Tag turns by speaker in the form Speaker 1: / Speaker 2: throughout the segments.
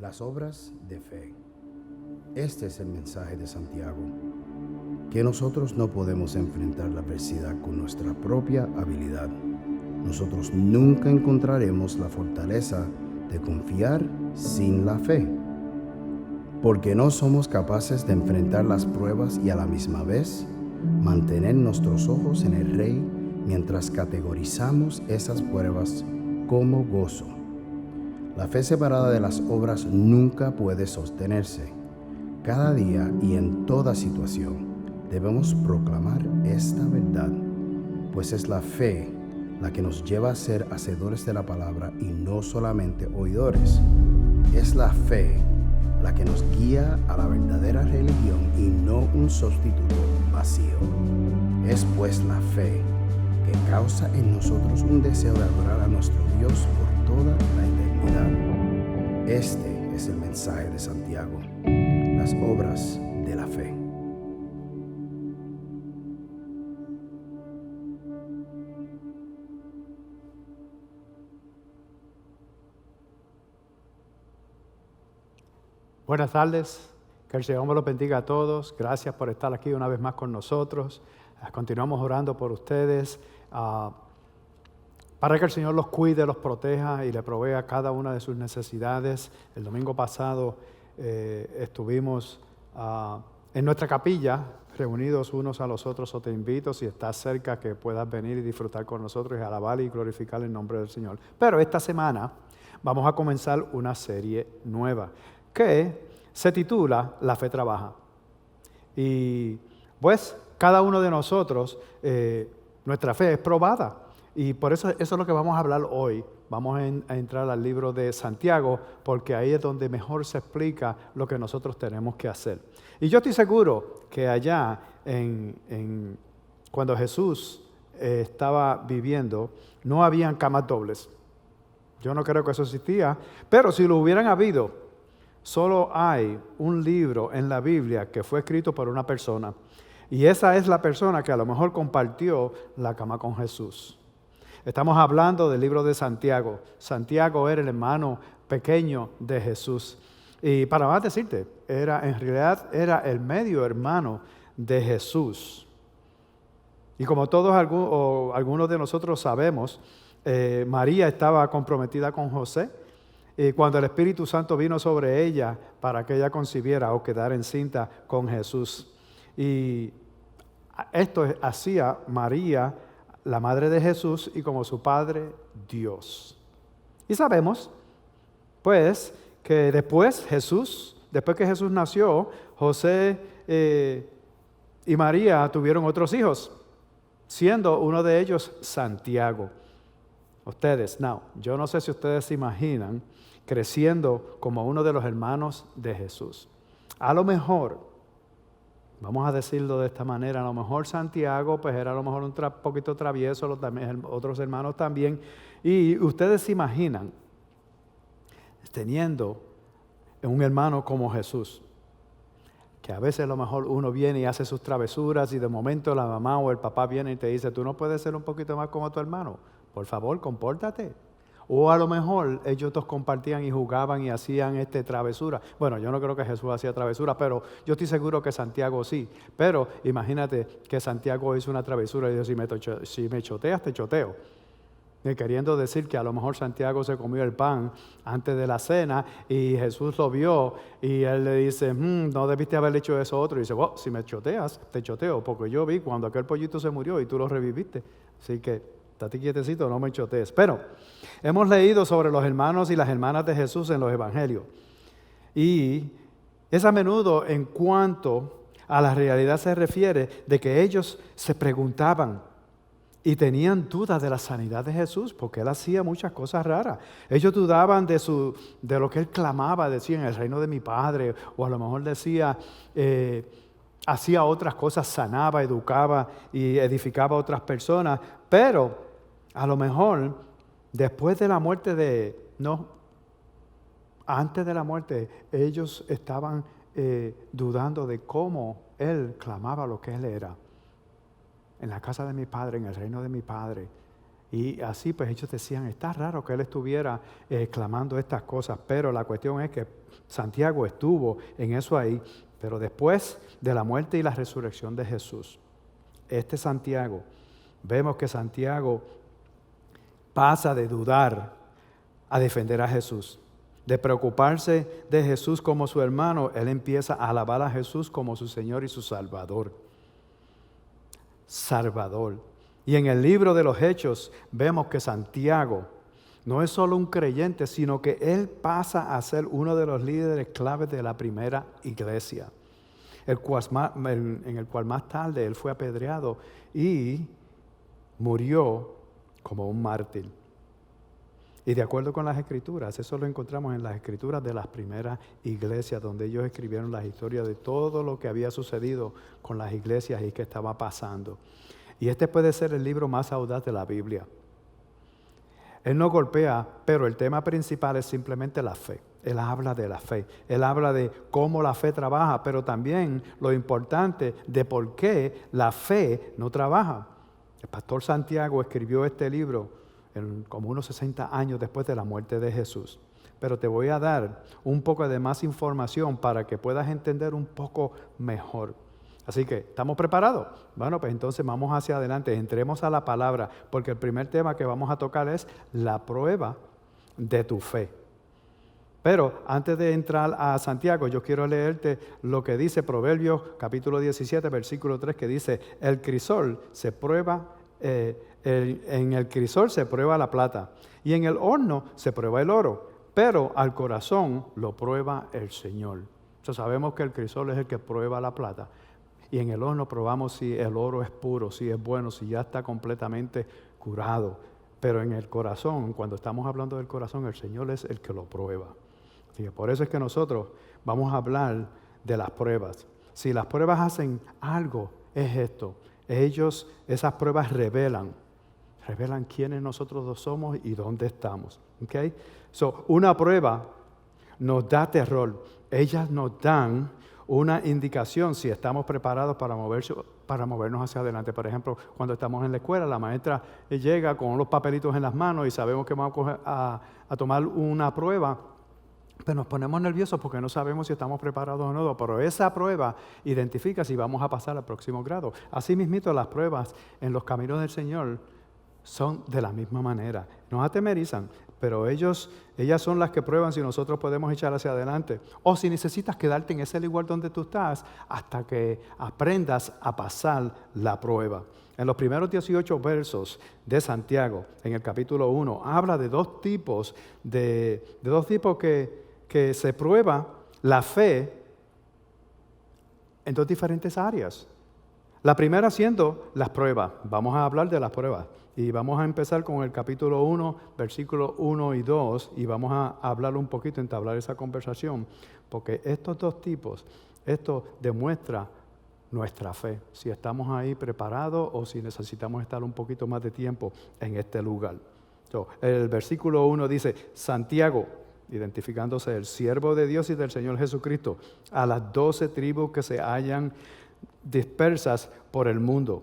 Speaker 1: Las obras de fe. Este es el mensaje de Santiago, que nosotros no podemos enfrentar la adversidad con nuestra propia habilidad. Nosotros nunca encontraremos la fortaleza de confiar sin la fe, porque no somos capaces de enfrentar las pruebas y a la misma vez mantener nuestros ojos en el Rey mientras categorizamos esas pruebas como gozo. La fe separada de las obras nunca puede sostenerse. Cada día y en toda situación debemos proclamar esta verdad, pues es la fe la que nos lleva a ser hacedores de la palabra y no solamente oidores. Es la fe la que nos guía a la verdadera religión y no un sustituto vacío. Es pues la fe que causa en nosotros un deseo de adorar a nuestro Dios por toda la eternidad. Este es el mensaje de Santiago, las obras de la fe.
Speaker 2: Buenas tardes, que el Señor me los bendiga a todos. Gracias por estar aquí una vez más con nosotros. Continuamos orando por ustedes para que el Señor los cuide, los proteja y le provea cada una de sus necesidades. El domingo pasado estuvimos en nuestra capilla reunidos unos a los otros. O te invito, si estás cerca, que puedas venir y disfrutar con nosotros y alabar y glorificar el nombre del Señor. Pero esta semana vamos a comenzar una serie nueva que se titula La Fe Trabaja. Y pues cada uno de nosotros, nuestra fe es probada. Y por eso es lo que vamos a hablar hoy. Vamos a entrar al libro de Santiago, porque ahí es donde mejor se explica lo que nosotros tenemos que hacer. Y yo estoy seguro que allá, cuando Jesús estaba viviendo, no habían camas dobles. Yo no creo que eso existía, pero si lo hubieran habido, solo hay un libro en la Biblia que fue escrito por una persona. Y esa es la persona que a lo mejor compartió la cama con Jesús. Estamos hablando del libro de Santiago. Santiago era el hermano pequeño de Jesús. Y para más decirte, en realidad era el medio hermano de Jesús. Y como todos algunos de nosotros sabemos, María estaba comprometida con José. Y cuando el Espíritu Santo vino sobre ella para que ella concibiera o quedara encinta con Jesús. Y esto hacía María, la madre de Jesús, y como su padre, Dios. Y sabemos, pues, que después que Jesús nació, José y María tuvieron otros hijos, siendo uno de ellos Santiago. Yo no sé si ustedes se imaginan creciendo como uno de los hermanos de Jesús. A lo mejor, vamos a decirlo de esta manera, a lo mejor Santiago pues era a lo mejor un poquito travieso, los otros hermanos también. Y ustedes se imaginan teniendo un hermano como Jesús, que a veces a lo mejor uno viene y hace sus travesuras y de momento la mamá o el papá viene y te dice, tú no puedes ser un poquito más como tu hermano, por favor, compórtate. O a lo mejor ellos dos compartían y jugaban y hacían travesura. Bueno, yo no creo que Jesús hacía travesura, pero yo estoy seguro que Santiago sí. Pero imagínate que Santiago hizo una travesura y dijo, si me choteas, te choteo. Y queriendo decir que a lo mejor Santiago se comió el pan antes de la cena y Jesús lo vio y él le dice, no debiste haber hecho eso otro. Y dice, si me choteas, te choteo, porque yo vi cuando aquel pollito se murió y tú lo reviviste. Así que estate quietecito, no me chotees. Pero hemos leído sobre los hermanos y las hermanas de Jesús en los evangelios. Y es a menudo en cuanto a la realidad se refiere de que ellos se preguntaban y tenían dudas de la sanidad de Jesús, porque Él hacía muchas cosas raras. Ellos dudaban de lo que Él clamaba, decía en el reino de mi Padre, o a lo mejor decía, hacía otras cosas, sanaba, educaba y edificaba a otras personas, pero a lo mejor después de la muerte antes de la muerte, ellos estaban dudando de cómo Él clamaba lo que Él era. En la casa de mi Padre, en el reino de mi Padre. Y así pues ellos decían, está raro que él estuviera clamando estas cosas, pero la cuestión es que Santiago estuvo en eso ahí, pero después de la muerte y la resurrección de Jesús, este Santiago, vemos que Santiago pasa de dudar a defender a Jesús. De preocuparse de Jesús como su hermano, él empieza a alabar a Jesús como su Señor y su Salvador. Salvador. Y en el libro de los Hechos vemos que Santiago no es solo un creyente, sino que él pasa a ser uno de los líderes claves de la primera iglesia, en el cual más tarde él fue apedreado y murió como un mártir. Y de acuerdo con las Escrituras, eso lo encontramos en las Escrituras de las primeras iglesias, donde ellos escribieron las historias de todo lo que había sucedido con las iglesias y que estaba pasando. Y este puede ser el libro más audaz de la Biblia. Él no golpea, pero el tema principal es simplemente la fe. Él habla de la fe. Él habla de cómo la fe trabaja, pero también lo importante de por qué la fe no trabaja. El pastor Santiago escribió este libro como unos 60 años después de la muerte de Jesús. Pero te voy a dar un poco de más información para que puedas entender un poco mejor. Así que, ¿estamos preparados? Bueno, pues entonces vamos hacia adelante, entremos a la palabra, porque el primer tema que vamos a tocar es la prueba de tu fe. Pero antes de entrar a Santiago, yo quiero leerte lo que dice Proverbios capítulo 17, versículo 3, que dice, el crisol se prueba, en el crisol se prueba la plata, y en el horno se prueba el oro, pero al corazón lo prueba el Señor. Entonces sabemos que el crisol es el que prueba la plata, y en el horno probamos si el oro es puro, si es bueno, si ya está completamente curado. Pero en el corazón, cuando estamos hablando del corazón, el Señor es el que lo prueba. Y por eso es que nosotros vamos a hablar de las pruebas. Si las pruebas hacen algo, es esto. Esas pruebas revelan quiénes nosotros dos somos y dónde estamos. ¿Okay? Una prueba nos da terror. Ellas nos dan una indicación si estamos preparados para movernos hacia adelante. Por ejemplo, cuando estamos en la escuela, la maestra llega con los papelitos en las manos y sabemos que vamos a tomar una prueba, pero nos ponemos nerviosos porque no sabemos si estamos preparados o no, pero esa prueba identifica si vamos a pasar al próximo grado. Así mismito, las pruebas en los caminos del Señor son de la misma manera. Nos atemorizan, pero ellas son las que prueban si nosotros podemos echar hacia adelante. O si necesitas quedarte en ese lugar donde tú estás hasta que aprendas a pasar la prueba. En los primeros 18 versos de Santiago, en el capítulo 1, habla de dos tipos que se prueba la fe en dos diferentes áreas. La primera siendo las pruebas. Vamos a hablar de las pruebas. Y vamos a empezar con el capítulo 1, versículos 1 y 2, y vamos a hablar un poquito, entablar esa conversación, porque estos dos tipos, esto demuestra nuestra fe, si estamos ahí preparados o si necesitamos estar un poquito más de tiempo en este lugar. El versículo 1 dice, Santiago, identificándose el siervo de Dios y del Señor Jesucristo, a las 12 tribus que se hallan dispersas por el mundo.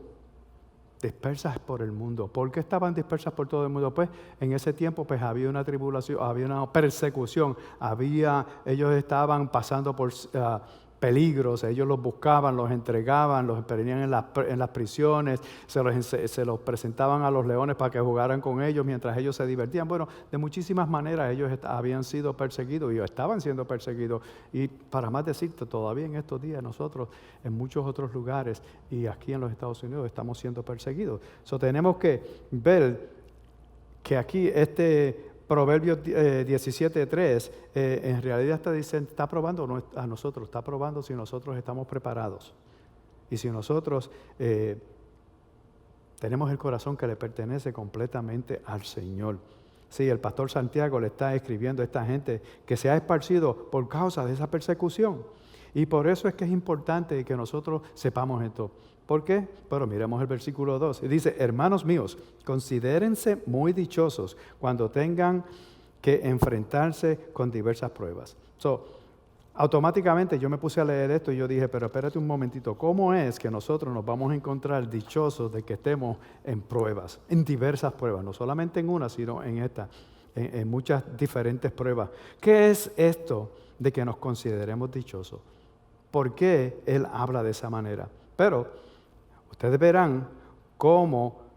Speaker 2: Dispersas por el mundo. ¿Por qué estaban dispersas por todo el mundo? Pues en ese tiempo pues había una tribulación, había una persecución, ellos estaban pasando por peligros, ellos los buscaban, los entregaban, los ponían en las prisiones, se los presentaban a los leones para que jugaran con ellos mientras ellos se divertían. Bueno, de muchísimas maneras ellos habían sido perseguidos y estaban siendo perseguidos. Y para más decirte, todavía en estos días nosotros en muchos otros lugares y aquí en los Estados Unidos estamos siendo perseguidos. Tenemos que ver que aquí Proverbios 17:3, en realidad está probando a nosotros, está probando si nosotros estamos preparados. Y si nosotros tenemos el corazón que le pertenece completamente al Señor. Sí, el pastor Santiago le está escribiendo a esta gente que se ha esparcido por causa de esa persecución. Y por eso es que es importante que nosotros sepamos esto. ¿Por qué? Pero miremos el versículo 2. Y dice, hermanos míos, considérense muy dichosos cuando tengan que enfrentarse con diversas pruebas. automáticamente yo me puse a leer esto y yo dije, pero espérate un momentito, ¿cómo es que nosotros nos vamos a encontrar dichosos de que estemos en pruebas, en diversas pruebas, no solamente en una, sino en esta, en muchas diferentes pruebas? ¿Qué es esto de que nos consideremos dichosos? ¿Por qué Él habla de esa manera? Pero ustedes verán cómo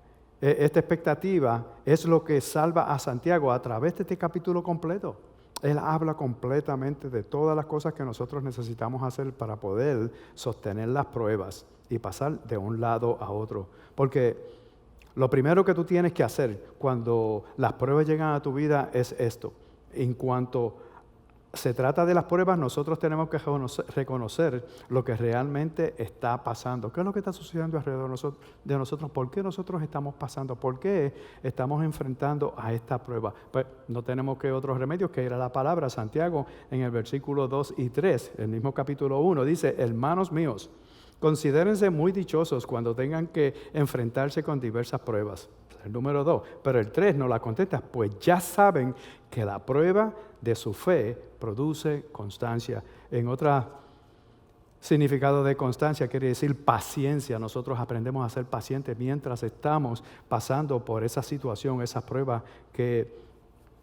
Speaker 2: esta expectativa es lo que salva a Santiago a través de este capítulo completo. Él habla completamente de todas las cosas que nosotros necesitamos hacer para poder sostener las pruebas y pasar de un lado a otro. Porque lo primero que tú tienes que hacer cuando las pruebas llegan a tu vida es esto. En cuanto se trata de las pruebas, nosotros tenemos que reconocer lo que realmente está pasando. ¿Qué es lo que está sucediendo alrededor de nosotros? ¿Por qué nosotros estamos pasando? ¿Por qué estamos enfrentando a esta prueba? Pues no tenemos que otros remedios que ir a la palabra. Santiago en el versículo 2 y 3, el mismo capítulo 1, dice: hermanos míos, considérense muy dichosos cuando tengan que enfrentarse con diversas pruebas. El número 2, pero el 3 no la contesta, pues ya saben que la prueba de su fe produce constancia. En otro significado de constancia quiere decir paciencia. Nosotros aprendemos a ser pacientes mientras estamos pasando por esa situación, esa prueba que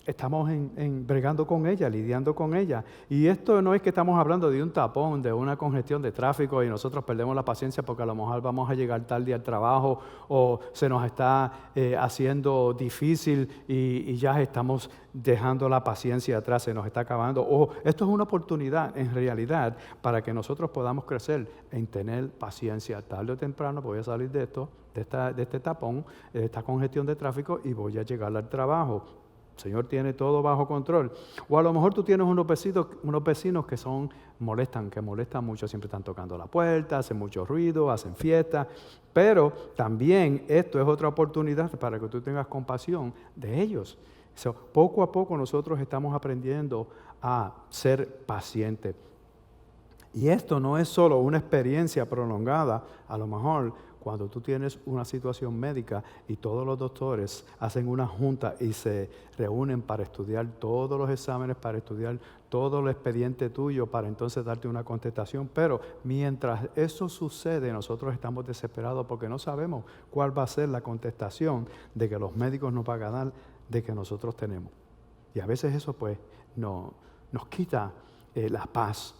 Speaker 2: estamos bregando con ella, lidiando con ella. Y esto no es que estamos hablando de un tapón, de una congestión de tráfico y nosotros perdemos la paciencia porque a lo mejor vamos a llegar tarde al trabajo o se nos está haciendo difícil y ya estamos dejando la paciencia atrás, se nos está acabando. O esto es una oportunidad en realidad para que nosotros podamos crecer en tener paciencia. Tarde o temprano voy a salir de esto, de este tapón, de esta congestión de tráfico y voy a llegar al trabajo. El Señor tiene todo bajo control. O a lo mejor tú tienes unos vecinos que molestan mucho, siempre están tocando la puerta, hacen mucho ruido, hacen fiesta. Pero también esto es otra oportunidad para que tú tengas compasión de ellos. Poco a poco nosotros estamos aprendiendo a ser pacientes. Y esto no es solo una experiencia prolongada, a lo mejor cuando tú tienes una situación médica y todos los doctores hacen una junta y se reúnen para estudiar todos los exámenes, para estudiar todo el expediente tuyo, para entonces darte una contestación. Pero mientras eso sucede, nosotros estamos desesperados porque no sabemos cuál va a ser la contestación de que los médicos nos van a dar de que nosotros tenemos. Y a veces eso pues nos quita la paz.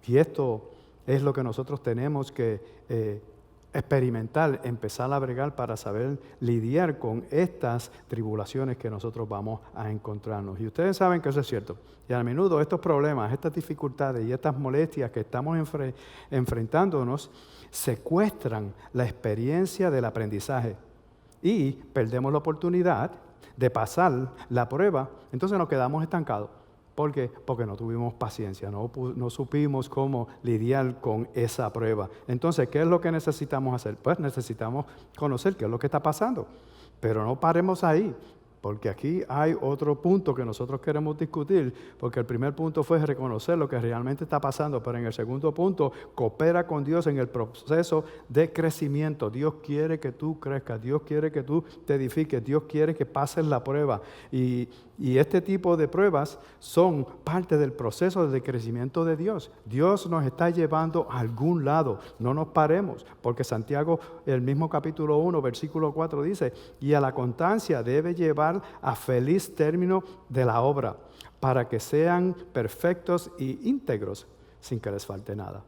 Speaker 2: Y esto es lo que nosotros tenemos que experimentar, empezar a bregar para saber lidiar con estas tribulaciones que nosotros vamos a encontrarnos. Y ustedes saben que eso es cierto. Y a menudo estos problemas, estas dificultades y estas molestias que estamos enfrentándonos secuestran la experiencia del aprendizaje y perdemos la oportunidad de pasar la prueba, entonces nos quedamos estancados. ¿Por qué? Porque no tuvimos paciencia, no supimos cómo lidiar con esa prueba. Entonces, ¿qué es lo que necesitamos hacer? Pues necesitamos conocer qué es lo que está pasando. Pero no paremos ahí, porque aquí hay otro punto que nosotros queremos discutir, porque el primer punto fue reconocer lo que realmente está pasando, pero en el segundo punto, coopera con Dios en el proceso de crecimiento. Dios quiere que tú crezcas, Dios quiere que tú te edifiques, Dios quiere que pases la prueba. Y este tipo de pruebas son parte del proceso de crecimiento de Dios. Dios nos está llevando a algún lado. No nos paremos, porque Santiago, el mismo capítulo 1, versículo 4 dice: y a la constancia debe llevar a feliz término de la obra, para que sean perfectos y íntegros, sin que les falte nada.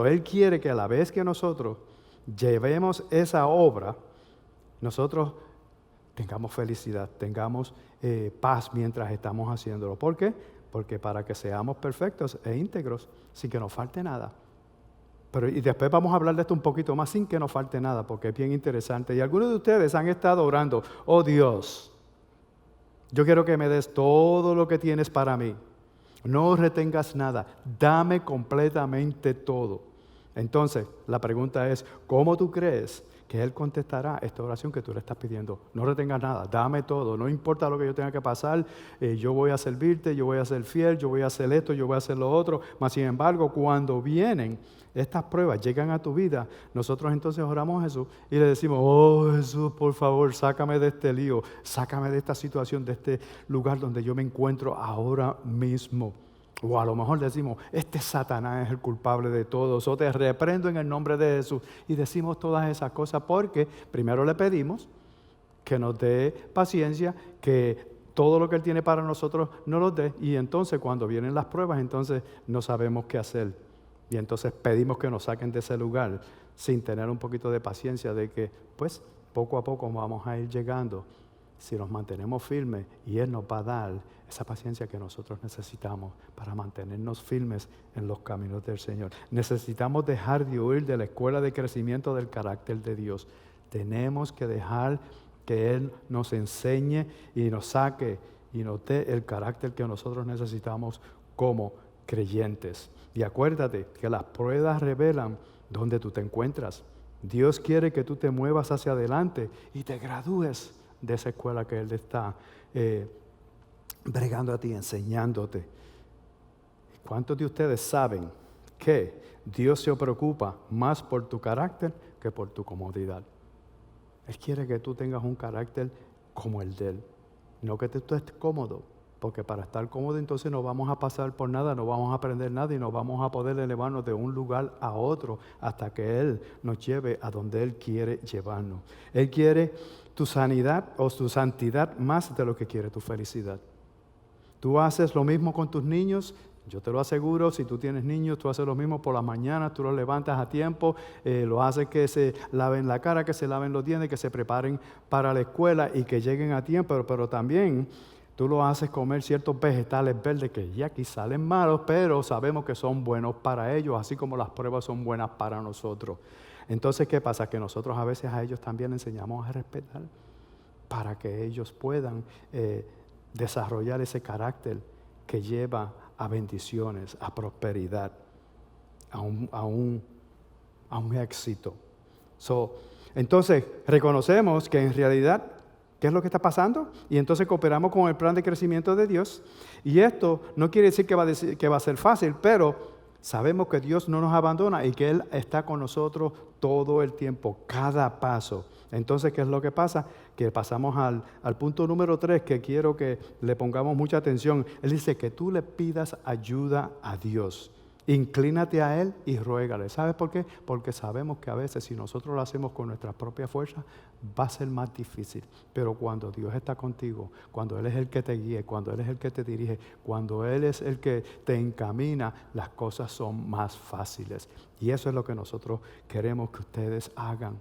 Speaker 2: Él quiere que a la vez que nosotros llevemos esa obra, nosotros tengamos felicidad, tengamos paz mientras estamos haciéndolo. ¿Por qué? Porque para que seamos perfectos e íntegros, sin que nos falte nada. Y después vamos a hablar de esto un poquito más, sin que nos falte nada, porque es bien interesante. Y algunos de ustedes han estado orando: oh Dios, yo quiero que me des todo lo que tienes para mí. No retengas nada, dame completamente todo. Entonces, la pregunta es: ¿cómo tú crees que Él contestará esta oración que tú le estás pidiendo? No retengas nada, dame todo, no importa lo que yo tenga que pasar, yo voy a servirte, yo voy a ser fiel, yo voy a hacer esto, yo voy a hacer lo otro. Mas sin embargo, cuando vienen estas pruebas, llegan a tu vida, nosotros entonces oramos a Jesús y le decimos: oh Jesús, por favor, sácame de este lío, sácame de esta situación, de este lugar donde yo me encuentro ahora mismo. O a lo mejor decimos, este Satanás es el culpable de todos, o te reprendo en el nombre de Jesús. Y decimos todas esas cosas porque primero le pedimos que nos dé paciencia, que todo lo que Él tiene para nosotros nos lo dé. Y entonces cuando vienen las pruebas, entonces no sabemos qué hacer. Y entonces pedimos que nos saquen de ese lugar sin tener un poquito de paciencia de que, pues, poco a poco vamos a ir llegando. Si nos mantenemos firmes y Él nos va a dar esa paciencia que nosotros necesitamos para mantenernos firmes en los caminos del Señor. Necesitamos dejar de huir de la escuela de crecimiento del carácter de Dios. Tenemos que dejar que Él nos enseñe y nos saque y nos dé el carácter que nosotros necesitamos como creyentes. Y acuérdate que las pruebas revelan dónde tú te encuentras. Dios quiere que tú te muevas hacia adelante y te gradúes de esa escuela que Él está bregando a ti, enseñándote. ¿Cuántos de ustedes saben que Dios se preocupa más por tu carácter que por tu comodidad? Él quiere que tú tengas un carácter como el de Él, no que tú estés cómodo, porque para estar cómodo entonces no vamos a pasar por nada, no vamos a aprender nada y no vamos a poder elevarnos de un lugar a otro hasta que Él nos lleve a donde Él quiere llevarnos. Él quiere tu sanidad o tu santidad más de lo que quiere tu felicidad. Tú haces lo mismo con tus niños. Yo te lo aseguro, si tú tienes niños, tú haces lo mismo por la mañana, tú los levantas a tiempo, lo haces que se laven la cara, que se laven los dientes, que se preparen para la escuela y que lleguen a tiempo, pero también tú lo haces comer ciertos vegetales verdes que ya aquí salen malos, pero sabemos que son buenos para ellos, así como las pruebas son buenas para nosotros. Entonces, ¿qué pasa? Que nosotros a veces a ellos también enseñamos a respetar para que ellos puedan desarrollar ese carácter que lleva a bendiciones, a prosperidad, a un éxito. Entonces, reconocemos que en realidad, ¿qué es lo que está pasando? Y entonces cooperamos con el plan de crecimiento de Dios. Y esto no quiere decir que va a ser fácil, pero sabemos que Dios no nos abandona y que Él está con nosotros todo el tiempo, cada paso. Entonces, ¿qué es lo que pasa? Que pasamos al punto número 3, que quiero que le pongamos mucha atención. Él dice que tú le pidas ayuda a Dios. Inclínate a Él y ruégale. ¿Sabes por qué? Porque sabemos que a veces si nosotros lo hacemos con nuestra propia fuerza, va a ser más difícil. Pero cuando Dios está contigo, cuando Él es el que te guíe, cuando Él es el que te dirige, cuando Él es el que te encamina, las cosas son más fáciles. Y eso es lo que nosotros queremos que ustedes hagan.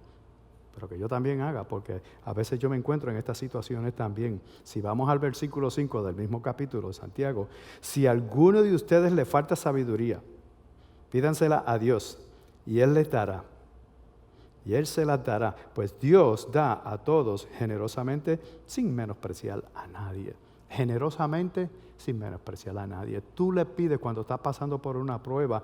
Speaker 2: Pero que yo también haga, porque a veces yo me encuentro en estas situaciones también. Si vamos al versículo 5 del mismo capítulo de Santiago, si a alguno de ustedes le falta sabiduría, pídansela a Dios y Él les dará. Y Él se las dará, pues Dios da a todos generosamente sin menospreciar a nadie. Generosamente sin menospreciar a nadie. Tú le pides cuando estás pasando por una prueba,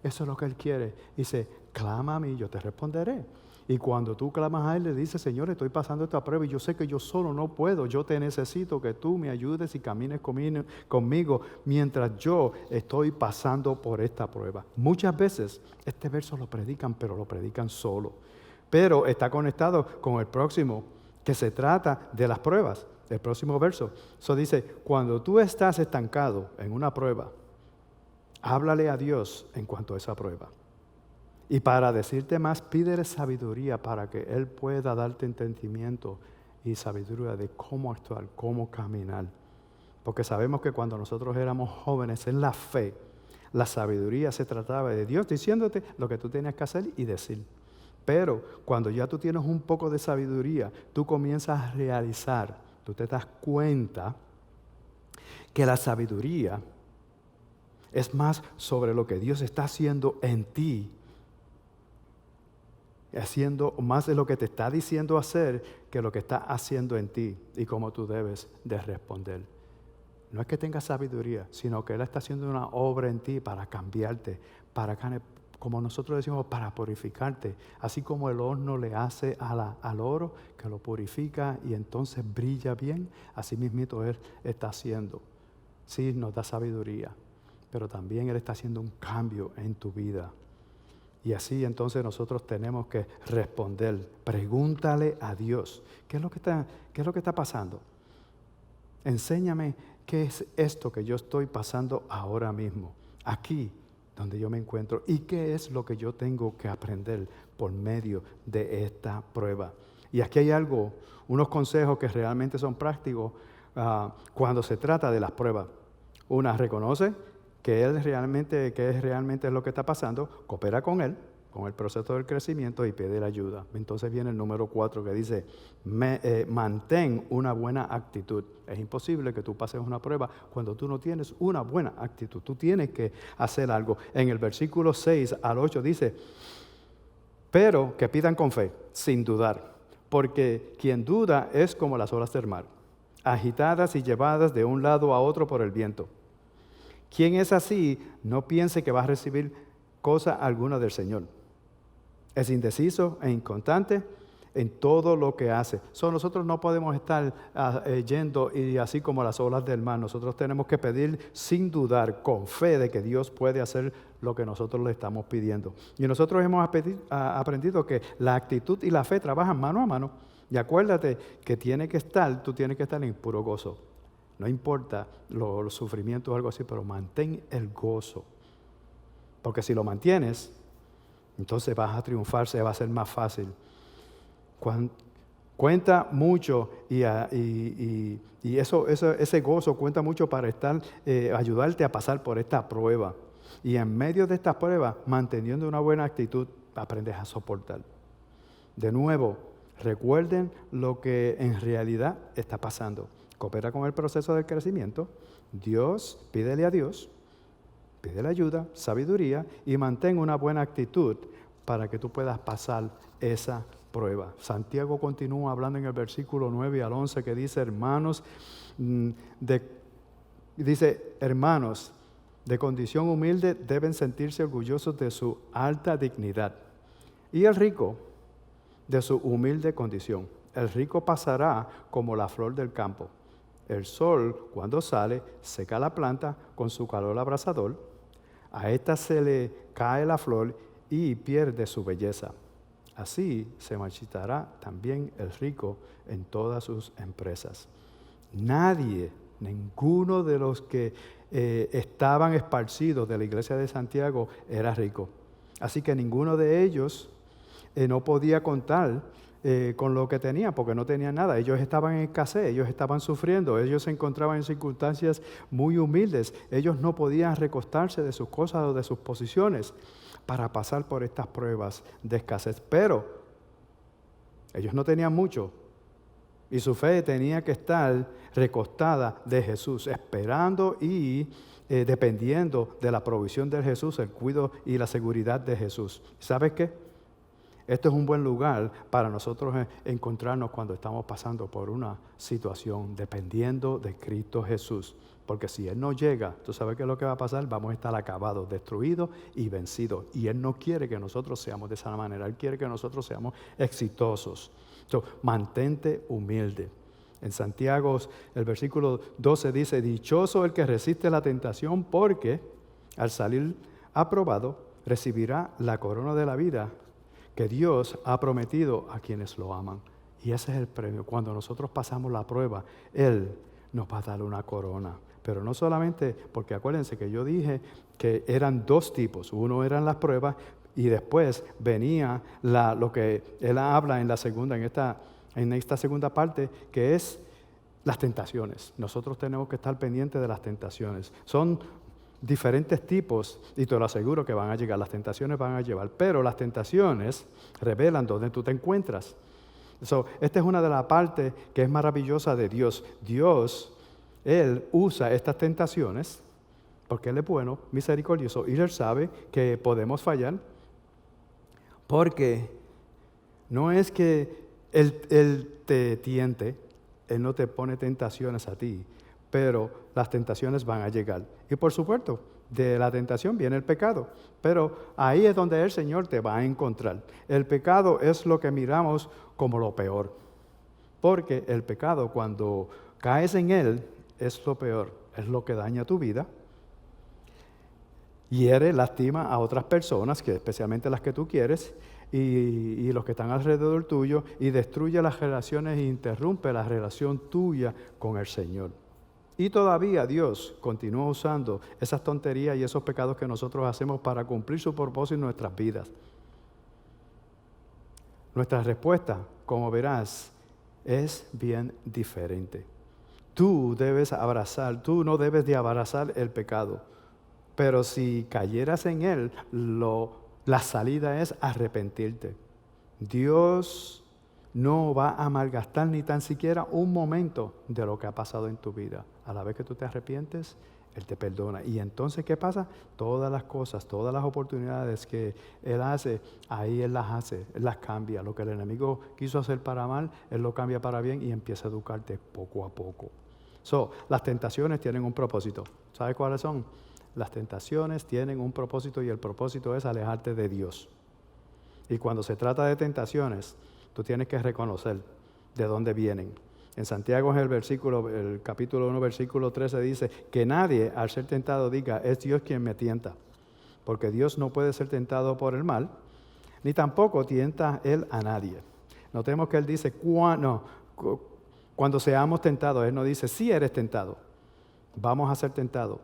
Speaker 2: eso es lo que Él quiere. Dice, clama a mí, yo te responderé. Y cuando tú clamas a Él, le dices, Señor, estoy pasando esta prueba y yo sé que yo solo no puedo. Yo te necesito que tú me ayudes y camines conmigo mientras yo estoy pasando por esta prueba. Muchas veces este verso lo predican, pero lo predican solo. Pero está conectado con el próximo, que se trata de las pruebas. El próximo verso. Eso dice, cuando tú estás estancado en una prueba, háblale a Dios en cuanto a esa prueba. Y para decirte más, pídele sabiduría para que Él pueda darte entendimiento y sabiduría de cómo actuar, cómo caminar. Porque sabemos que cuando nosotros éramos jóvenes en la fe, la sabiduría se trataba de Dios diciéndote lo que tú tenías que hacer y decir. Pero cuando ya tú tienes un poco de sabiduría, tú comienzas a realizar, tú te das cuenta que la sabiduría es más sobre lo que Dios está haciendo en ti, haciendo más de lo que te está diciendo hacer que lo que está haciendo en ti y cómo tú debes de responder. No es que tengas sabiduría, sino que Él está haciendo una obra en ti para cambiarte, para, como nosotros decimos, para purificarte. Así como el horno le hace al oro, que lo purifica y entonces brilla bien, así mismito Él está haciendo. Sí, nos da sabiduría, pero también Él está haciendo un cambio en tu vida. Y así entonces nosotros tenemos que responder. Pregúntale a Dios. ¿Qué es lo que está pasando? Enséñame ¿qué es esto que yo estoy pasando ahora mismo? Aquí donde yo me encuentro. ¿Y qué es lo que yo tengo que aprender por medio de esta prueba? Y aquí hay unos consejos que realmente son prácticos cuando se trata de las pruebas. Una, reconoce que es realmente lo que está pasando, coopera con él, con el proceso del crecimiento y pide la ayuda. Entonces viene el número 4 que dice, mantén una buena actitud. Es imposible que tú pases una prueba cuando tú no tienes una buena actitud. Tú tienes que hacer algo. En el versículo 6 al 8 dice, pero que pidan con fe, sin dudar, porque quien duda es como las olas del mar, agitadas y llevadas de un lado a otro por el viento. Quien es así, no piense que va a recibir cosa alguna del Señor. Es indeciso e inconstante en todo lo que hace. Nosotros no podemos estar yendo y así como las olas del mar. Nosotros tenemos que pedir sin dudar, con fe de que Dios puede hacer lo que nosotros le estamos pidiendo. Y nosotros hemos aprendido que la actitud y la fe trabajan mano a mano. Y acuérdate que tú tienes que estar en puro gozo. No importa los sufrimientos o algo así, pero mantén el gozo. Porque si lo mantienes, entonces vas a triunfar, se va a hacer más fácil. Cuenta mucho y ese gozo cuenta mucho para ayudarte a pasar por esta prueba. Y en medio de estas pruebas, manteniendo una buena actitud, aprendes a soportar. De nuevo, recuerden lo que en realidad está pasando. Coopera con el proceso del crecimiento. Pídele a Dios, pídele ayuda, sabiduría y mantén una buena actitud para que tú puedas pasar esa prueba. Santiago continúa hablando en el versículo 9 al 11 que dice, hermanos de condición humilde deben sentirse orgullosos de su alta dignidad. Y el rico de su humilde condición. El rico pasará como la flor del campo. El sol, cuando sale, seca la planta con su calor abrasador. A esta se le cae la flor y pierde su belleza. Así se marchitará también el rico en todas sus empresas. Ninguno de los que estaban esparcidos de la iglesia de Santiago era rico. Así que ninguno de ellos no podía contar con lo que tenían, porque no tenían nada. Ellos estaban en escasez, ellos estaban sufriendo, ellos se encontraban en circunstancias muy humildes. Ellos no podían recostarse de sus cosas o de sus posiciones para pasar por estas pruebas de escasez. Pero ellos no tenían mucho y su fe tenía que estar recostada de Jesús, esperando y dependiendo de la provisión de Jesús, el cuidado y la seguridad de Jesús. ¿Sabes qué? Esto es un buen lugar para nosotros encontrarnos cuando estamos pasando por una situación dependiendo de Cristo Jesús. Porque si Él no llega, ¿tú sabes qué es lo que va a pasar? Vamos a estar acabados, destruidos y vencidos. Y Él no quiere que nosotros seamos de esa manera. Él quiere que nosotros seamos exitosos. Entonces, mantente humilde. En Santiago, el versículo 12 dice, dichoso el que resiste la tentación porque al salir aprobado recibirá la corona de la vida que Dios ha prometido a quienes lo aman. Y ese es el premio. Cuando nosotros pasamos la prueba, Él nos va a dar una corona. Pero no solamente, porque acuérdense que yo dije que eran dos tipos. Uno eran las pruebas y después venía lo que Él habla en esta segunda parte, que es las tentaciones. Nosotros tenemos que estar pendientes de las tentaciones. Son diferentes tipos, y te lo aseguro que van a llegar, las tentaciones van a llevar, pero las tentaciones revelan dónde tú te encuentras. Esta es una de las partes que es maravillosa de Dios. Él usa estas tentaciones porque Él es bueno, misericordioso, y Él sabe que podemos fallar, porque no es que Él te tiente, Él no te pone tentaciones a ti, pero las tentaciones van a llegar. Y por supuesto, de la tentación viene el pecado, pero ahí es donde el Señor te va a encontrar. El pecado es lo que miramos como lo peor, porque el pecado, cuando caes en él, es lo peor, es lo que daña tu vida, hiere, lastima a otras personas, que especialmente las que tú quieres, y los que están alrededor tuyo, y destruye las relaciones e interrumpe la relación tuya con el Señor. Y todavía Dios continúa usando esas tonterías y esos pecados que nosotros hacemos para cumplir su propósito en nuestras vidas. Nuestra respuesta, como verás, es bien diferente. Tú no debes de abrazar el pecado, pero si cayeras en él, la salida es arrepentirte. Dios no va a malgastar ni tan siquiera un momento de lo que ha pasado en tu vida. A la vez que tú te arrepientes, Él te perdona. Y entonces, ¿qué pasa? Todas las cosas, todas las oportunidades que Él hace, ahí Él las hace, Él las cambia. Lo que el enemigo quiso hacer para mal, Él lo cambia para bien y empieza a educarte poco a poco. Las tentaciones tienen un propósito. ¿Sabes cuáles son? Las tentaciones tienen un propósito y el propósito es alejarte de Dios. Y cuando se trata de tentaciones, tú tienes que reconocer de dónde vienen. En Santiago, el capítulo 1, versículo 13 dice que nadie al ser tentado diga, es Dios quien me tienta. Porque Dios no puede ser tentado por el mal, ni tampoco tienta Él a nadie. Notemos que Él dice, cuando seamos tentados, Él no dice, sí eres tentado, vamos a ser tentados.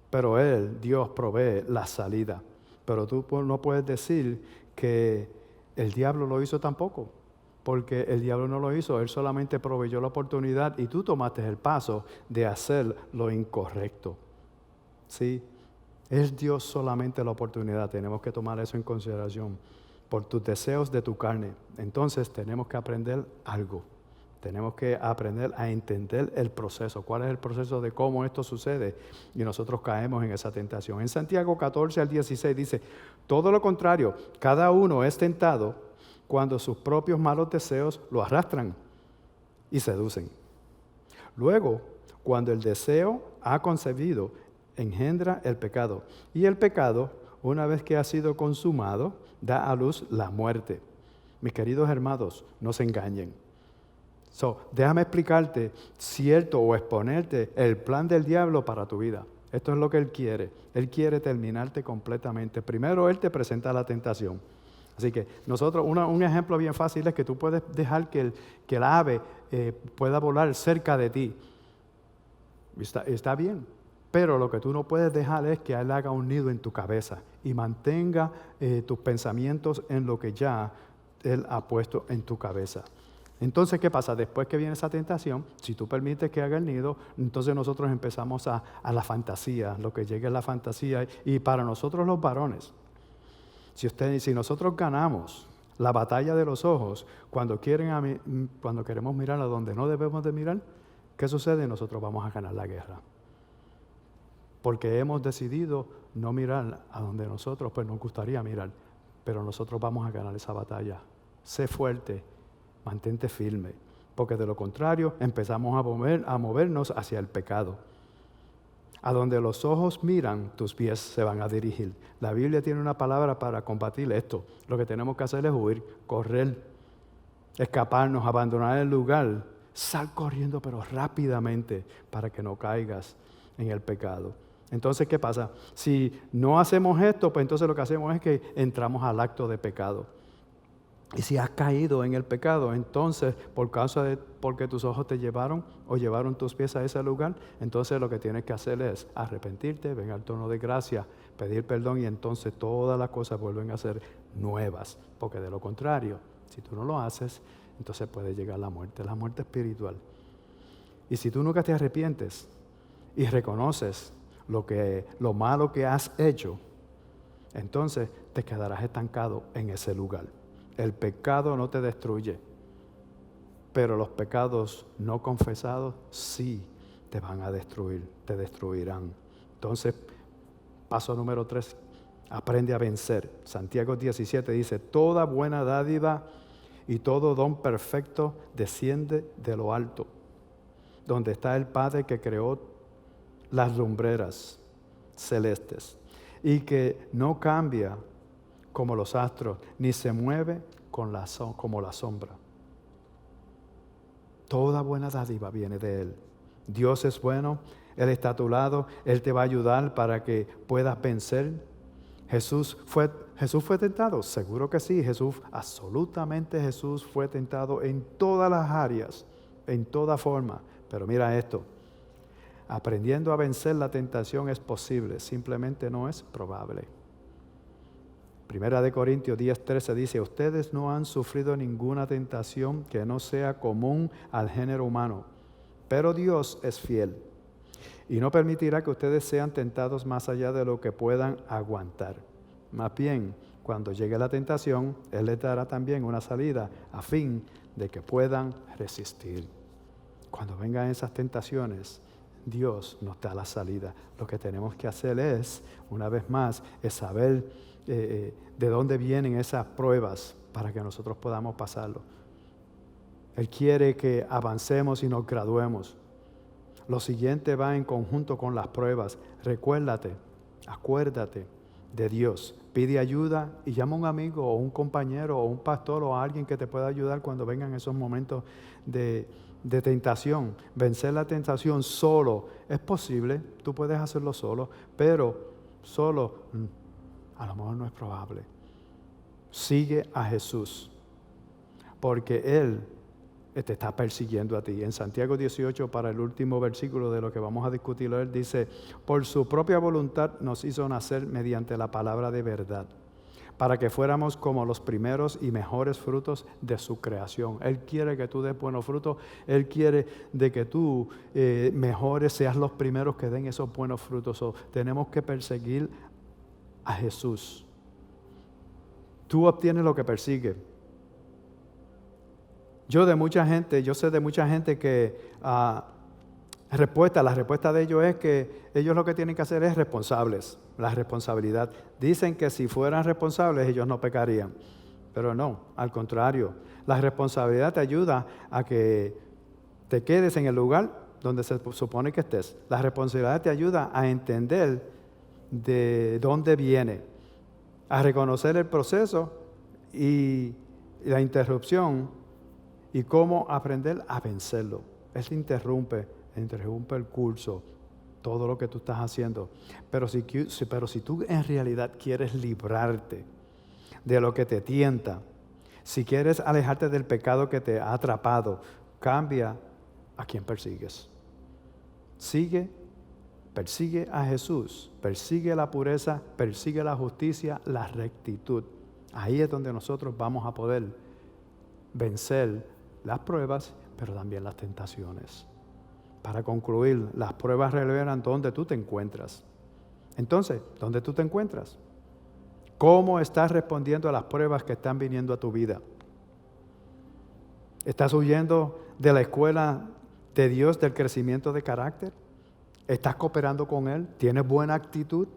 Speaker 2: Pero Dios provee la salida. Pero tú no puedes decir que el diablo lo hizo tampoco, porque el diablo no lo hizo, él solamente proveyó la oportunidad y tú tomaste el paso de hacer lo incorrecto. ¿Sí? Él dio solamente la oportunidad, tenemos que tomar eso en consideración, por tus deseos de tu carne. Entonces tenemos que aprender algo, tenemos que aprender a entender el proceso, cuál es el proceso de cómo esto sucede y nosotros caemos en esa tentación. En Santiago 14 al 16 dice, todo lo contrario, cada uno es tentado cuando sus propios malos deseos lo arrastran y seducen. Luego, cuando el deseo ha concebido, engendra el pecado. Y el pecado, una vez que ha sido consumado, da a luz la muerte. Mis queridos hermanos, no se engañen. Déjame explicarte cierto o exponerte el plan del diablo para tu vida. Esto es lo que él quiere. Él quiere terminarte completamente. Primero, él te presenta la tentación. Así que nosotros, un ejemplo bien fácil es que tú puedes dejar que el ave pueda volar cerca de ti. Está bien. Pero lo que tú no puedes dejar es que él haga un nido en tu cabeza y mantenga tus pensamientos en lo que ya él ha puesto en tu cabeza. Entonces, ¿qué pasa? Después que viene esa tentación, si tú permites que haga el nido, entonces nosotros empezamos a la fantasía, lo que llegue a la fantasía. Y para nosotros los varones, si nosotros ganamos la batalla de los ojos, cuando queremos mirar a donde no debemos de mirar, ¿qué sucede? Nosotros vamos a ganar la guerra. Porque hemos decidido no mirar a donde nosotros pues nos gustaría mirar, pero nosotros vamos a ganar esa batalla. Sé fuerte. Mantente firme, porque de lo contrario empezamos a movernos hacia el pecado. A donde los ojos miran, tus pies se van a dirigir. La Biblia tiene una palabra para combatir esto. Lo que tenemos que hacer es huir, correr, escaparnos, abandonar el lugar, sal corriendo pero rápidamente para que no caigas en el pecado. Entonces, ¿qué pasa? Si no hacemos esto, pues entonces lo que hacemos es que entramos al acto de pecado. Y si has caído en el pecado, entonces porque tus ojos te llevaron o llevaron tus pies a ese lugar, entonces lo que tienes que hacer es arrepentirte, venir al trono de gracia, pedir perdón y entonces todas las cosas vuelven a ser nuevas. Porque de lo contrario, si tú no lo haces, entonces puede llegar la muerte espiritual. Y si tú nunca te arrepientes y reconoces lo malo que has hecho, entonces te quedarás estancado en ese lugar. El pecado no te destruye, pero los pecados no confesados sí te van a destruir, te destruirán. Entonces, paso número 3, aprende a vencer. Santiago 17 dice, toda buena dádiva y todo don perfecto desciende de lo alto, donde está el Padre que creó las lumbreras celestes y que no cambia como los astros, ni se mueve como la sombra. Toda buena dádiva viene de Él. Dios es bueno, Él está a tu lado, Él te va a ayudar para que puedas vencer. ¿Jesús fue tentado? Seguro que sí, absolutamente Jesús fue tentado en todas las áreas, en toda forma. Pero mira esto, Aprendiendo a vencer la tentación es posible, simplemente no es probable. Primera de Corintios 10:13 dice, ustedes no han sufrido ninguna tentación que no sea común al género humano, pero Dios es fiel y no permitirá que ustedes sean tentados más allá de lo que puedan aguantar. Más bien, cuando llegue la tentación, Él les dará también una salida a fin de que puedan resistir. Cuando vengan esas tentaciones, Dios nos da la salida. Lo que tenemos que hacer es, una vez más, es saber de dónde vienen esas pruebas para que nosotros podamos pasarlo. Él quiere que avancemos y nos graduemos. Lo siguiente va en conjunto con las pruebas. Acuérdate de Dios. Pide ayuda y llama a un amigo o un compañero o un pastor o a alguien que te pueda ayudar cuando vengan esos momentos de tentación. Vencer la tentación solo es posible, tú puedes hacerlo solo, pero solo a lo mejor no es probable. Sigue a Jesús, porque Él te está persiguiendo a ti. En Santiago 18, para el último versículo de lo que vamos a discutir, Él dice, por su propia voluntad nos hizo nacer mediante la palabra de verdad, para que fuéramos como los primeros y mejores frutos de su creación. Él quiere que tú des buenos frutos. Él quiere de que tú mejores, seas los primeros que den esos buenos frutos. Tenemos que perseguir a Jesús. Tú obtienes lo que persigue. Yo sé de mucha gente que la respuesta de ellos es que ellos lo que tienen que hacer es responsables, la responsabilidad. Dicen que si fueran responsables ellos no pecarían, pero no, al contrario. La responsabilidad te ayuda a que te quedes en el lugar donde se supone que estés. La responsabilidad te ayuda a entender de dónde viene, a reconocer el proceso y la interrupción y cómo aprender a vencerlo. Él interrumpe el curso, todo lo que tú estás haciendo. Pero si tú en realidad quieres librarte de lo que te tienta, si quieres alejarte del pecado que te ha atrapado, cambia a quien persigues. Persigue a Jesús, persigue la pureza, persigue la justicia, la rectitud. Ahí es donde nosotros vamos a poder vencer las pruebas, pero también las tentaciones. Para concluir, las pruebas revelan dónde tú te encuentras. Entonces, ¿dónde tú te encuentras? ¿Cómo estás respondiendo a las pruebas que están viniendo a tu vida? ¿Estás huyendo de la escuela de Dios del crecimiento de carácter? ¿Estás cooperando con Él? ¿Tienes buena actitud?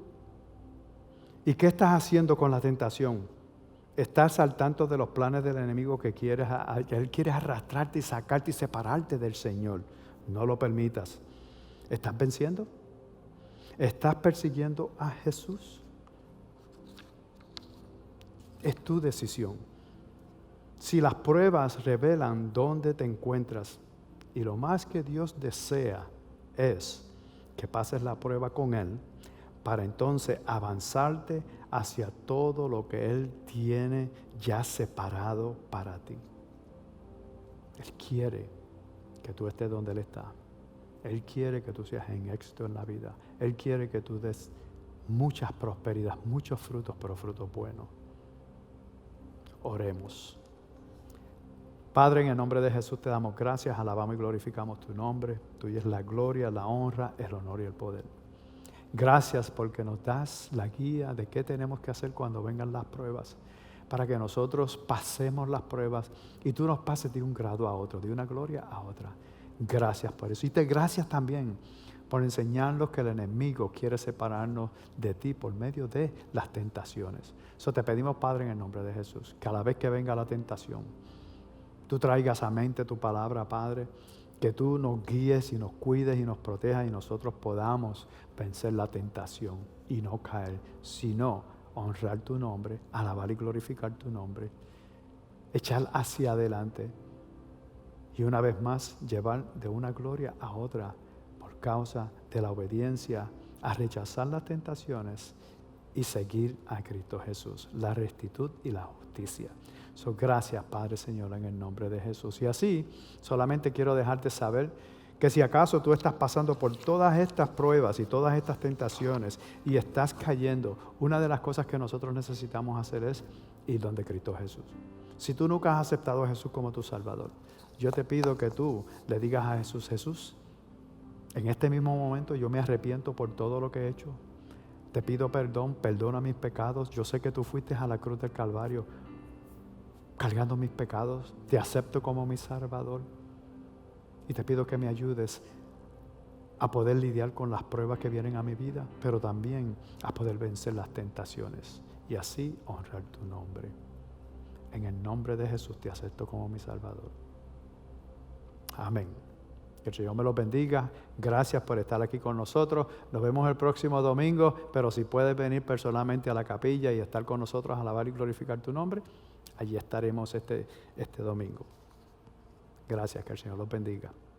Speaker 2: ¿Y qué estás haciendo con la tentación? ¿Estás al tanto de los planes del enemigo que Él quiere arrastrarte y sacarte y separarte del Señor? No lo permitas. ¿Estás venciendo? ¿Estás persiguiendo a Jesús? Es tu decisión. Si las pruebas revelan dónde te encuentras, y lo más que Dios desea es que pases la prueba con Él, para entonces avanzarte hacia todo lo que Él tiene ya separado para ti. Él quiere que tú estés donde Él está. Él quiere que tú seas en éxito en la vida. Él quiere que tú des muchas prosperidad, muchos frutos, pero frutos buenos. Oremos. Padre, en el nombre de Jesús te damos gracias, alabamos y glorificamos tu nombre. Tuya es la gloria, la honra, el honor y el poder. Gracias porque nos das la guía de qué tenemos que hacer cuando vengan las pruebas, para que nosotros pasemos las pruebas y tú nos pases de un grado a otro, de una gloria a otra. Gracias por eso. Y te gracias también por enseñarnos que el enemigo quiere separarnos de ti por medio de las tentaciones. Eso te pedimos, Padre, en el nombre de Jesús, que a la vez que venga la tentación, tú traigas a mente tu palabra, Padre, que tú nos guíes y nos cuides y nos protejas y nosotros podamos vencer la tentación y no caer, sino honrar tu nombre, alabar y glorificar tu nombre, echar hacia adelante y una vez más llevar de una gloria a otra por causa de la obediencia a rechazar las tentaciones y seguir a Cristo Jesús, la rectitud y la justicia. Gracias, Padre, Señor, en el nombre de Jesús. Y así, solamente quiero dejarte saber Que si acaso tú estás pasando por todas estas pruebas y todas estas tentaciones y estás cayendo, una de las cosas que nosotros necesitamos hacer es ir donde Cristo Jesús. Si tú nunca has aceptado a Jesús como tu Salvador, yo te pido que tú le digas a Jesús, Jesús, en este mismo momento yo me arrepiento por todo lo que he hecho. Te pido perdón, perdona mis pecados. Yo sé que tú fuiste a la cruz del Calvario cargando mis pecados. Te acepto como mi Salvador. Y te pido que me ayudes a poder lidiar con las pruebas que vienen a mi vida, pero también a poder vencer las tentaciones y así honrar tu nombre. En el nombre de Jesús te acepto como mi Salvador. Amén. Que el Señor me los bendiga. Gracias por estar aquí con nosotros. Nos vemos el próximo domingo, pero si puedes venir personalmente a la capilla y estar con nosotros a alabar y glorificar tu nombre, allí estaremos este domingo. Gracias, que el Señor los bendiga.